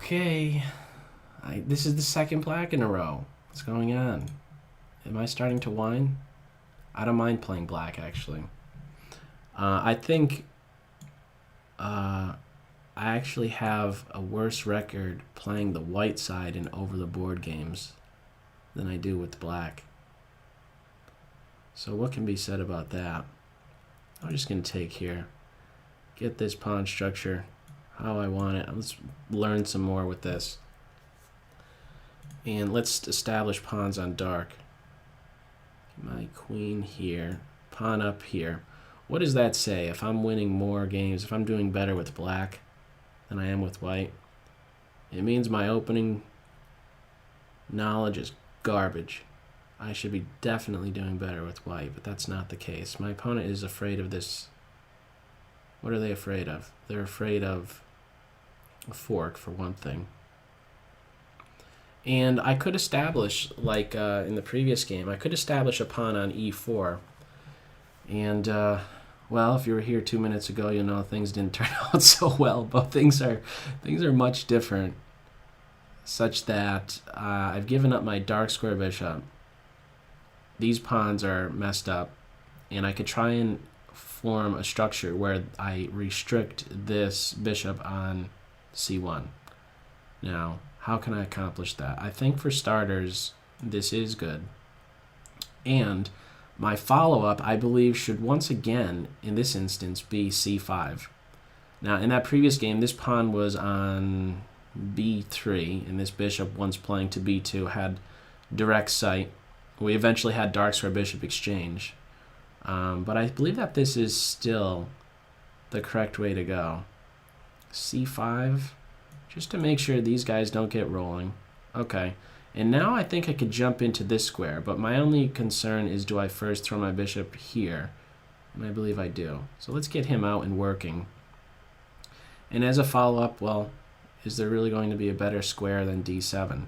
Okay. This is the second black in a row. What's going on? Am I starting to whine? I don't mind playing black, actually. I think I actually have a worse record playing the white side in over-the-board games than I do with black. So what can be said about that? I'm just going to take here. Get this pawn structure how I want it. Let's learn some more with this. And let's establish pawns on dark. My queen here. Pawn up here. What does that say? If I'm winning more games, if I'm doing better with black than I am with white, it means my opening knowledge is garbage. I should be definitely doing better with white, but that's not the case. My opponent is afraid of this. What are they afraid of? They're afraid of a fork, for one thing. And I could establish, like in the previous game, I could establish a pawn on e4. And, well, if you were here 2 minutes ago, you'll know things didn't turn out so well. But things are much different, such that I've given up my dark square bishop. These pawns are messed up, and I could try and form a structure where I restrict this bishop on c1. Now, how can I accomplish that? I think for starters, this is good. And my follow-up, I believe, should once again, in this instance, be c5. Now, in that previous game, this pawn was on b3, and this bishop, once playing to b2, had direct sight. We eventually had dark square bishop exchange. But I believe that this is still the correct way to go. c5, just to make sure these guys don't get rolling. Okay, and now I think I could jump into this square, but my only concern is, do I first throw my bishop here? And I believe I do. So let's get him out and working. And as a follow-up, well, is there really going to be a better square than d7?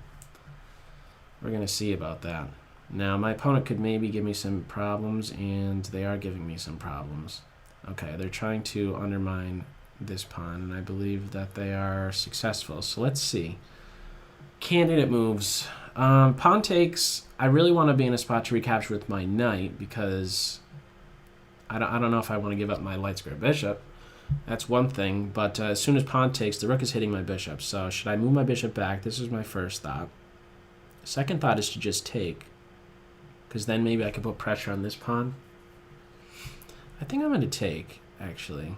We're going to see about that. Now, my opponent could maybe give me some problems, and they are giving me some problems. Okay, they're trying to undermine this pawn, and I believe that they are successful. So let's see. Candidate moves. Pawn takes. I really want to be in a spot to recapture with my knight, because I don't know if I want to give up my light square bishop. That's one thing, but as soon as pawn takes, the rook is hitting my bishop. So should I move my bishop back? This is my first thought. Second thought is to just take, because then maybe I could put pressure on this pawn. I think I'm going to take, actually.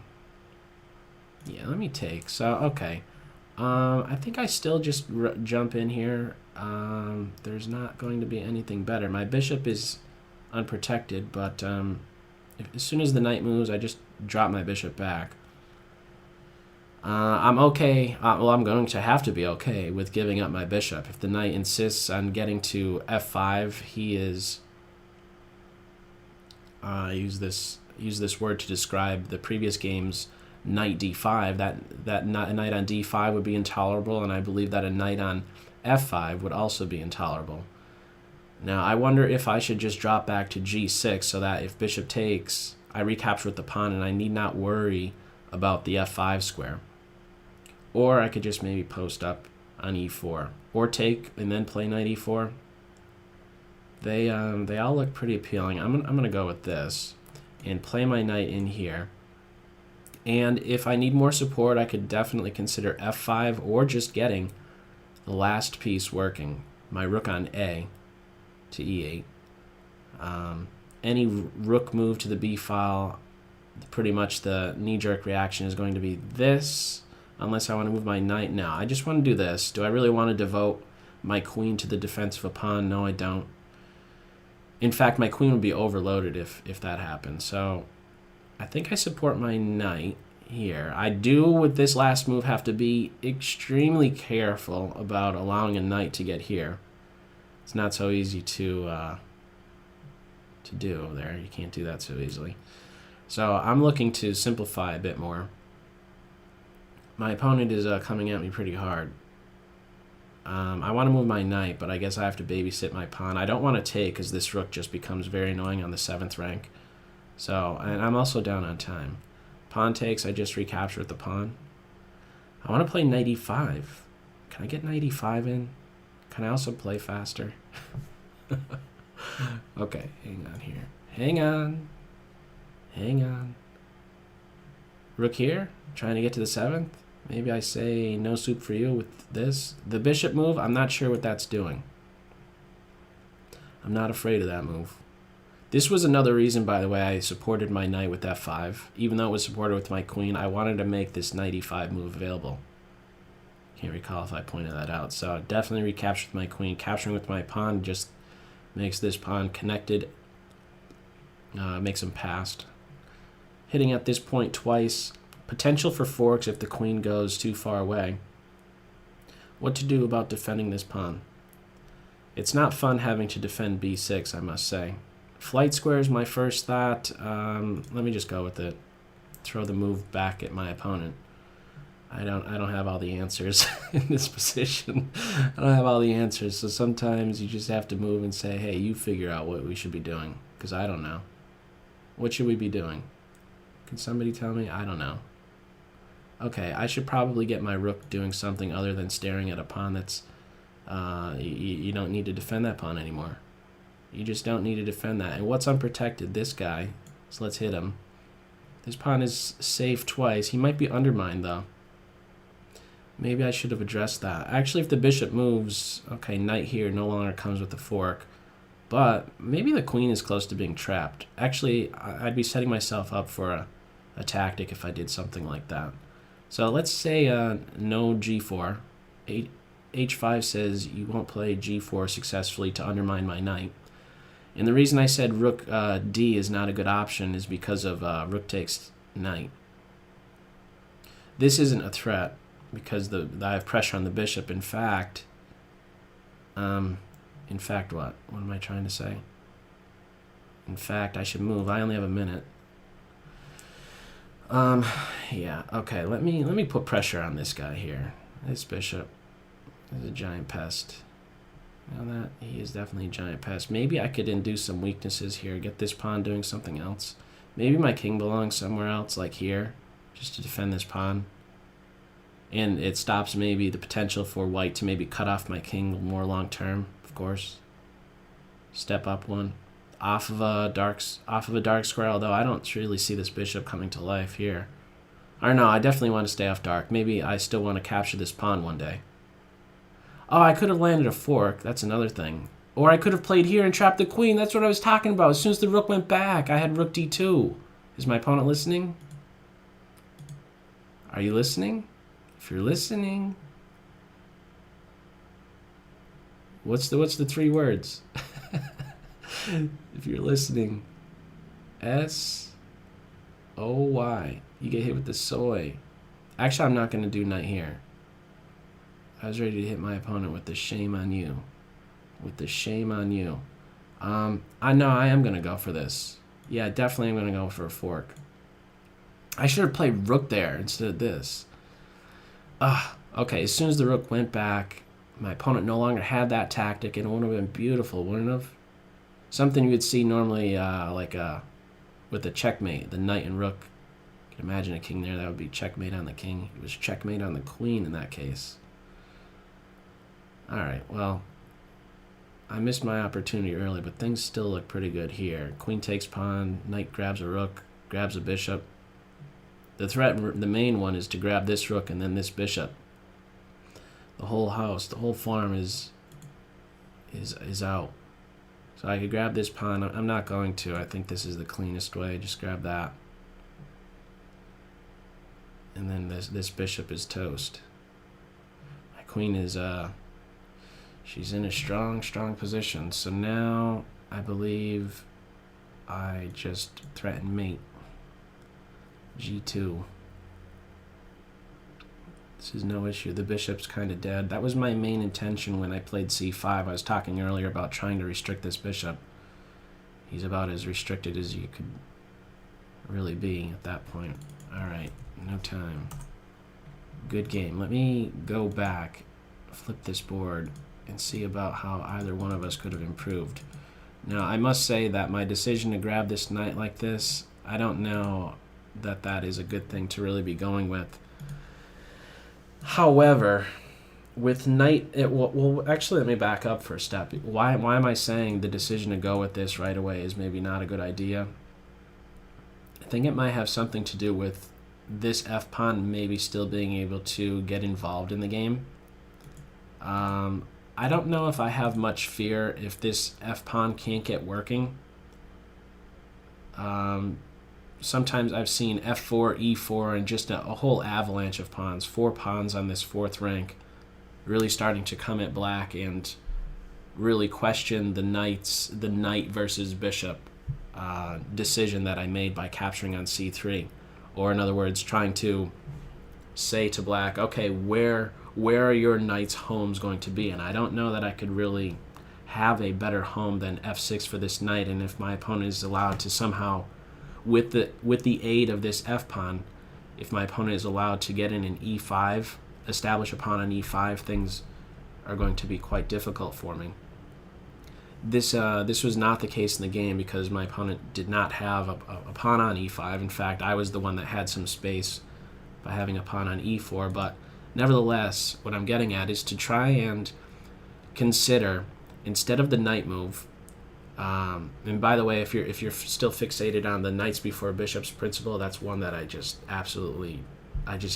Yeah, let me take. So, okay. I think I still just jump in here. There's not going to be anything better. My bishop is unprotected, but as soon as the knight moves, I just drop my bishop back. I'm okay. Well, I'm going to have to be okay with giving up my bishop. If the knight insists on getting to f5, he is... use this word to describe the previous game's knight d5. That knight on d5 would be intolerable, and I believe that a knight on f5 would also be intolerable. Now, I wonder if I should just drop back to g6 so that if bishop takes, I recapture with the pawn and I need not worry about the f5 square. Or I could just maybe post up on e4. Or take and then play knight e4. They all look pretty appealing. I'm gonna go with this and play my knight in here. And if I need more support, I could definitely consider f5 or just getting the last piece working. My rook on a to e8. Any rook move to the b file, pretty much the knee-jerk reaction is going to be this, unless I want to move my knight. No, I just want to do this. Do I really want to devote my queen to the defense of a pawn? No, I don't. In fact, my queen would be overloaded if that happened. So I think I support my knight here. I do, with this last move, have to be extremely careful about allowing a knight to get here. It's not so easy to do there. You can't do that so easily. So I'm looking to simplify a bit more. My opponent is coming at me pretty hard. I want to move my knight, but I guess I have to babysit my pawn. I don't want to take, because this rook just becomes very annoying on the 7th rank. So, and I'm also down on time. Pawn takes, I just recapture with the pawn. I want to play knight e5. Can I get knight e5 in? Can I also play faster? Okay, hang on here. Hang on. Hang on. Rook here, trying to get to the 7th. Maybe I say no soup for you with this. The bishop move, I'm not sure what that's doing. I'm not afraid of that move. This was another reason, by the way, I supported my knight with f5. Even though it was supported with my queen, I wanted to make this knight e5 move available. Can't recall if I pointed that out. So definitely recaptured with my queen. Capturing with my pawn just makes this pawn connected. Makes him passed. Hitting at this point twice. Potential for forks if the queen goes too far away. What to do about defending this pawn? It's not fun having to defend b6, I must say. Flight square is my first thought. Let me just go with it. Throw the move back at my opponent. I don't have all the answers in this position. I don't have all the answers, so sometimes you just have to move and say, hey, you figure out what we should be doing, because I don't know. What should we be doing? Can somebody tell me? I don't know. Okay, I should probably get my rook doing something other than staring at a pawn that's... you don't need to defend that pawn anymore. You just don't need to defend that. And what's unprotected? This guy. So let's hit him. This pawn is safe twice. He might be undermined, though. Maybe I should have addressed that. Actually, if the bishop moves... Okay, knight here no longer comes with the fork. But maybe the queen is close to being trapped. Actually, I'd be setting myself up for a tactic if I did something like that. So let's say no g4. H5 says you won't play g4 successfully to undermine my knight. And the reason I said rook d is not a good option is because of rook takes knight. This isn't a threat because I have pressure on the bishop. In fact, what? What am I trying to say? In fact, I should move. I only have a minute. Yeah. Okay. Let me put pressure on this guy here. This bishop is a giant pest. Now that he is definitely a giant pest. Maybe I could induce some weaknesses here. Get this pawn doing something else. Maybe my king belongs somewhere else, like here, just to defend this pawn. And it stops maybe the potential for white to maybe cut off my king more long term. Of course. Step up one. Off of a dark square, although I don't really see this bishop coming to life here. Or no, I definitely want to stay off dark. Maybe I still want to capture this pawn one day. Oh, I could have landed a fork. That's another thing. Or I could have played here and trapped the queen. That's what I was talking about. As soon as the rook went back, I had rook d2. Is my opponent listening? Are you listening? If you're listening... What's the 3 words? If you're listening, S-O-Y. You get hit with the soy. Actually, I'm not going to do knight here. I was ready to hit my opponent with the shame on you. With the shame on you. I know I am going to go for this. Yeah, definitely I'm going to go for a fork. I should have played rook there instead of this. Okay, as soon as the rook went back, my opponent no longer had that tactic, and it would have been beautiful, wouldn't it have? Something you would see normally with a checkmate, the knight and rook. You can imagine a king there, that would be checkmate on the king. It was checkmate on the queen in that case. Alright, well, I missed my opportunity early, but things still look pretty good here. Queen takes pawn, knight grabs a rook, grabs a bishop. The threat, the main one, is to grab this rook and then this bishop. The whole house, the whole farm is out. So I could grab this pawn. I'm not going to. I think this is the cleanest way. Just grab that. And then this bishop is toast. My queen is she's in a strong position. So now I believe I just threaten mate. G2. This is no issue. The bishop's kind of dead. That was my main intention when I played c5. I was talking earlier about trying to restrict this bishop. He's about as restricted as you could really be at that point. Alright, no time. Good game. Let me go back, flip this board, and see about how either one of us could have improved. Now, I must say that my decision to grab this knight like this, I don't know that is a good thing to really be going with. However, with knight, well, actually, let me back up for a step. Why am I saying the decision to go with this right away is maybe not a good idea? I think it might have something to do with this f-pawn maybe still being able to get involved in the game. I don't know if I have much fear if this f-pawn can't get working. Sometimes I've seen f4, e4, and just a whole avalanche of pawns, 4 pawns on this 4th rank, really starting to come at black and really question the knight versus bishop decision that I made by capturing on c3. Or in other words, trying to say to black, okay, where are your knight's homes going to be? And I don't know that I could really have a better home than f6 for this knight. And if my opponent is allowed to somehow, with the aid of this f-pawn, if my opponent is allowed to get in an e5, establish a pawn on e5, things are going to be quite difficult for me. This was not the case in the game because my opponent did not have a pawn on e5. In fact, I was the one that had some space by having a pawn on e4. But nevertheless, what I'm getting at is to try and consider, instead of the knight move, and by the way, if you're still fixated on the knights before bishops principle, that's one that I just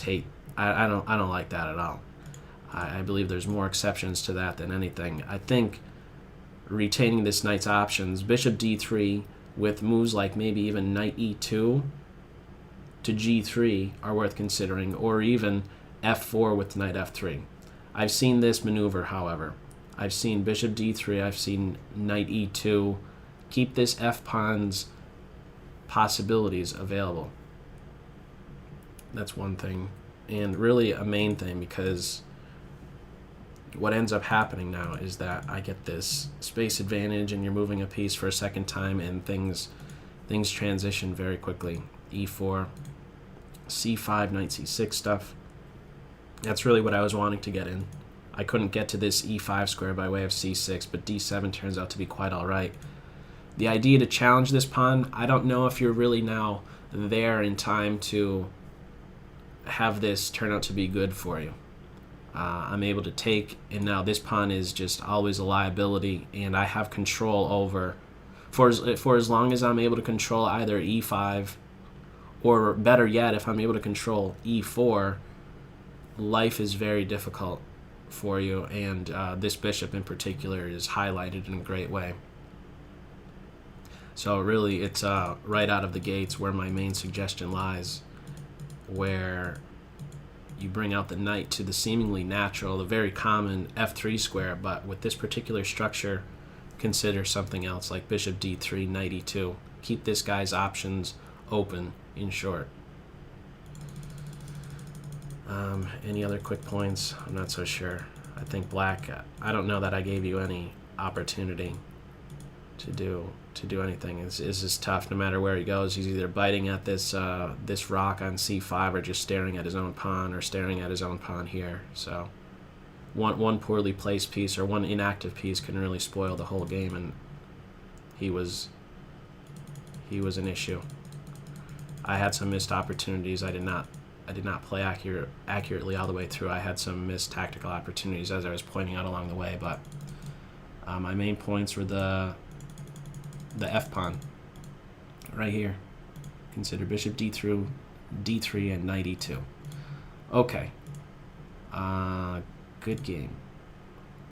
hate. I don't like that at all. I believe there's more exceptions to that than anything. I think retaining this knight's options, bishop d3 with moves like maybe even knight e2 to g3 are worth considering, or even f4 with knight f3. I've seen this maneuver, however. I've seen bishop d3, I've seen knight e2. Keep this f-pawn's possibilities available. That's one thing. And really a main thing, because what ends up happening now is that I get this space advantage and you're moving a piece for a second time and things transition very quickly. e4, c5, knight c6 stuff. That's really what I was wanting to get in. I couldn't get to this e5 square by way of c6, but d7 turns out to be quite alright. The idea to challenge this pawn, I don't know if you're really now there in time to have this turn out to be good for you. I'm able to take, and now this pawn is just always a liability, and I have control over, for as long as I'm able to control either e5, or better yet, if I'm able to control e4, life is very difficult for you, and this bishop in particular is highlighted in a great way. So really, it's right out of the gates where my main suggestion lies, where you bring out the knight to the seemingly natural, the very common f3 square, but with this particular structure, consider something else like bishop d3, knight e2. Keep this guy's options open, in short. Any other quick points? I'm not so sure. I think black, I don't know that I gave you any opportunity to do anything. It's just tough no matter where he goes. He's either biting at this this rock on c5 or just staring at his own pawn, or staring at his own pawn here. So one poorly placed piece or one inactive piece can really spoil the whole game, and he was an issue. I had some missed opportunities. I did not play accurately all the way through. I had some missed tactical opportunities as I was pointing out along the way, but my main points were the f-pawn right here. Consider bishop d3 and knight e2. Okay. Good game.